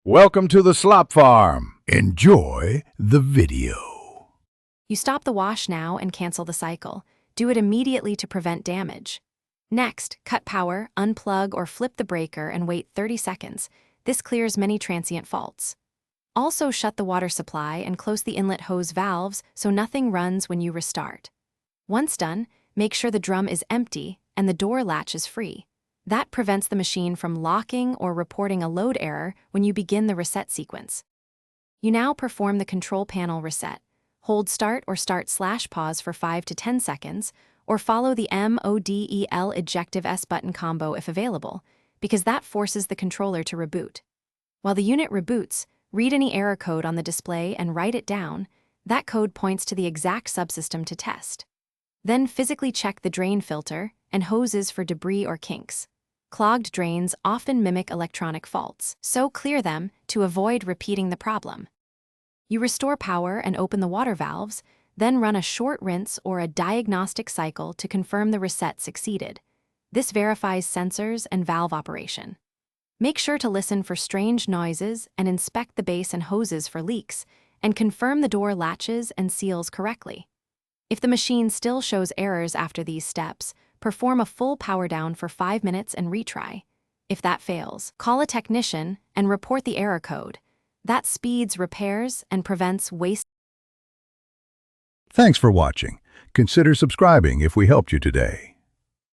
Welcome to the slop farm. Enjoy the video. You stop the wash now and cancel the cycle. Do it immediately to prevent damage. Next, cut power, unplug or flip the breaker and wait 30 seconds. This clears many transient faults. Also shut the water supply and close the inlet hose valves so nothing runs when you restart. Once done, make sure the drum is empty and the door latch is free. That prevents the machine from locking or reporting a load error when you begin the reset sequence. You now perform the control panel reset. Hold start or start/pause for 5 to 10 seconds, or follow the MODEL ejective S button combo if available, because that forces the controller to reboot. While the unit reboots, read any error code on the display and write it down. That code points to the exact subsystem to test. Then physically check the drain filter and hoses for debris or kinks. Clogged drains often mimic electronic faults, so clear them to avoid repeating the problem. You restore power and open the water valves, then run a short rinse or a diagnostic cycle to confirm the reset succeeded. This verifies sensors and valve operation. Make sure to listen for strange noises and inspect the base and hoses for leaks, and confirm the door latches and seals correctly. If the machine still shows errors after these steps, perform a full power down for 5 minutes and retry. If that fails, call a technician and report the error code. That speeds repairs and prevents waste. Thanks for watching. Consider subscribing if we helped you today.